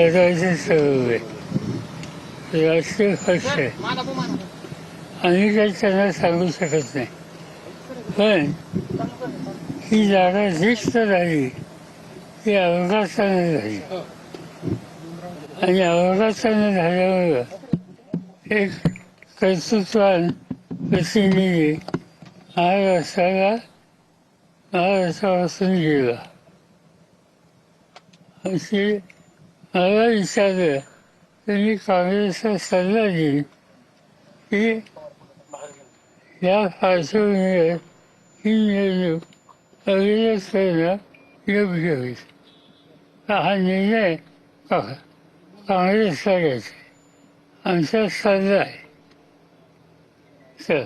राजकीय सवय राष्ट्रीय पक्ष आहे आम्ही काही त्यांना सांगू शकत नाही, पण ही जागा रिक्त झाली ही अवकाशाने झाली आणि अवकाशाने झाल्यामुळं एक कर्तृत्वान प्रतिनिधी महाराष्ट्रापासून गेला. अशी मला विचारलं तर मी काँग्रेसचा सल्ला देईन की या पार्श्वभूमीवर ही निवडणूक अविरत करणं योग्य होईल. हा निर्णय काँग्रेसला घ्यायचा आमचा सल्ला आहे. चल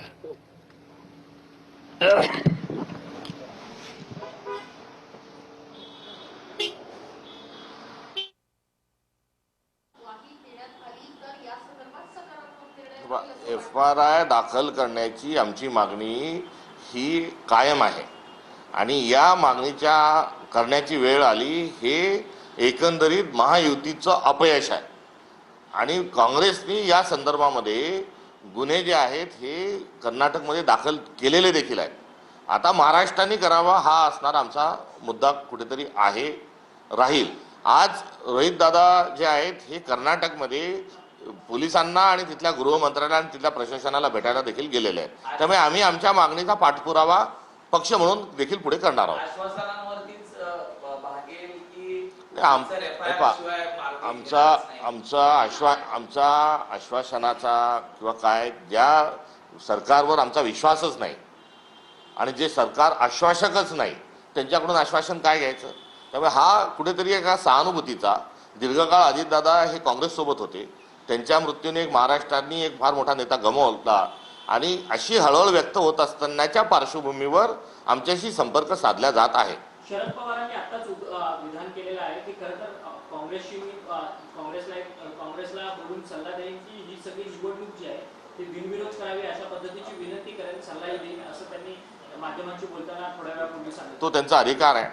FRI दाखल करण्याची आमची मागणी ही कायम आहे आणि या मागणीच्या करण्याची वेळ आली हे एकंदरीत महायुतीचं अपयश आहे आणि काँग्रेसने या संदर्भामध्ये गुन्हे जे आहेत हे कर्नाटकमध्ये दाखल केलेले देखील आहेत. आता महाराष्ट्राने करावा हा असणारा आमचा मुद्दा कुठेतरी आहे राहील. आज रोहितदादा जे आहेत हे कर्नाटकमध्ये पोलिसांना आणि तिथल्या गृहमंत्र्यांना आणि तिथल्या प्रशासनाला भेटायला देखील गेलेले आहेत. त्यामुळे आम्ही आमच्या मागणीचा पाठपुरावा पक्ष म्हणून देखील पुढे करणार आहोत. आमचा आश्वासनाचा किंवा काय ज्या सरकारवर आमचा विश्वासच नाही आणि जे सरकार आश्वासकच नाही त्यांच्याकडून आश्वासन काय घ्यायचं. त्यामुळे हा कुठेतरी एका सहानुभूतीचा दीर्घकाळ अजितदादा हे काँग्रेससोबत होते, त्यांच्या मृत्यूने एक महाराष्ट्राने एक फार मोठा नेता गमावला आणि अशी हळहळ व्यक्त होत असतानाच्या पार्श्वभूमीवर आमच्याशी संपर्क साधला जात आहे. शरद पवारांनी आताच विधान केलेलं आहे की खरं तर काँग्रेसला बोलून सल्ला देईन की ही सगळी निवडणूक जी आहे ती बिनविरोध करावी अशा पद्धतीची विनंती करेन, सल्लाही देईन असं त्यांनी माध्यमांशी बोलताना थोड्या वेळापूर्वी सांगितलं. तो त्यांचा अधिकार आहे.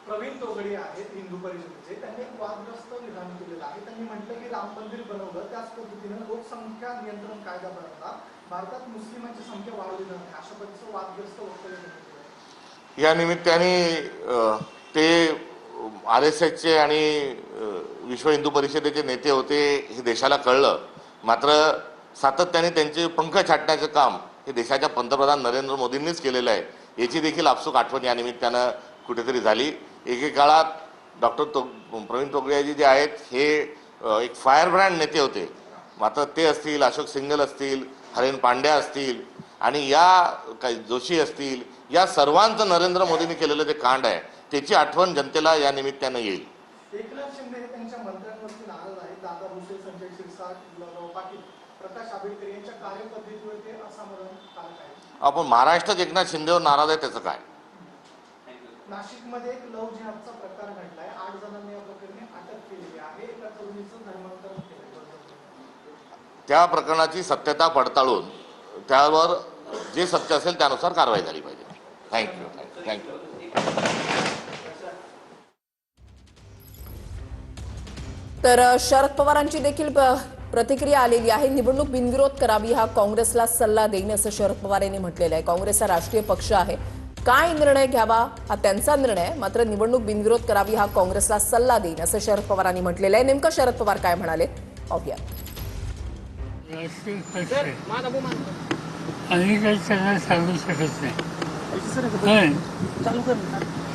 प्रवीण तोगडे आहेत हिंदू परिषदेचे, त्यांनी एक वादग्रस्त विधान केलेलं आहे. त्यांनी म्हटलं की राम मंदिर बनवलं त्याच पद्धतीनं लोकसंख्या नियंत्रण कायदा बनवला, भारतात मुस्लिमांची संख्या वाढवली जाते अशा पद्धतीचं वादग्रस्त वक्तव्य केलं. या निमित्ताने ते RSSचे आणि विश्व हिंदू परिषदेचे नेते होते हे देशाला कळलं, मात्र सातत्याने त्यांचे पंख छाटण्याचं काम हे देशाच्या पंतप्रधान नरेंद्र मोदींनीच केलेलं आहे. याची देखील आपसूक आठवण या निमित्तानं कुठेतरी झाली. एकेकाळात प्रवीण तोगडियाजी जे आहेत हे एक फायर ब्रँड नेते होते, मात्र ते असतील, अशोक सिंगल असतील, हरेन पांड्या असतील आणि या काही जोशी असतील, या सर्वांचं नरेंद्र मोदींनी केलेलं जे कांड आहे त्याची आठवण जनतेला या निमित्तानं येईल. एकनाथ शिंदे त्यांच्या मंत्र्यांवरती नाराज आहेत. दादा भुसे, संजय शिरसाट, पाटील, प्रकाश आंबेडकर यांच्या कार्यपद्धतीवर ते असमाधान कारक आहे. आपण महाराष्ट्रात एकनाथ शिंदेवर नाराज आहे त्याचं काय? नाशिकमध्ये एक लव्ह जिहादचा प्रकार घडलाय. 8 जणांनी या प्रकरणी अटक केलेली आहे. एका तरुणीचं धर्मांतरण केलं. त्या प्रकरणाची सत्यता पडताळून त्यावर जे सत्य असेल त्यानुसार कारवाई झाली पाहिजे. थँक्यू. तर शरद पवारांची देखील प्रतिक्रिया आलेली आहे. निवडणूक बिनविरोध करावी हा काँग्रेसला सल्ला देईन असं शरद पवार यांनी म्हटलेलं आहे. काँग्रेस हा राष्ट्रीय पक्ष आहे, काय निर्णय घ्यावा हा त्यांचा निर्णय, मात्र निवडणूक बिनविरोध करावी हा काँग्रेसला सल्ला देईन असं शरद पवारांनी म्हटलेलं आहे. नेमकं शरद पवार काय म्हणाले पाहूया. राष्ट्रीय पक्ष आहे आम्ही काही त्यांना सांगू शकत नाही, पण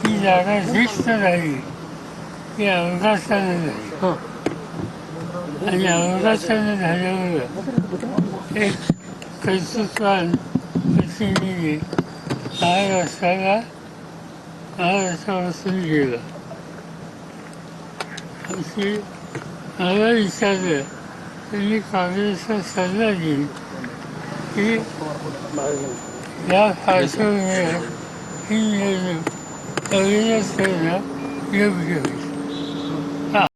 ही जागा रिक्त झाली ही अवकाशाने झाली आणि अवकाशाने झाल्यामुळं एक कर्तृत्वान प्रतिनिधी महाराष्ट्रापासून गेला. अशी मला विचारलं तर मी काँग्रेसचा सल्ला देईन की या पार्श्वभूमीवर ही निवडणूक अविरत करणं योग्य होईल.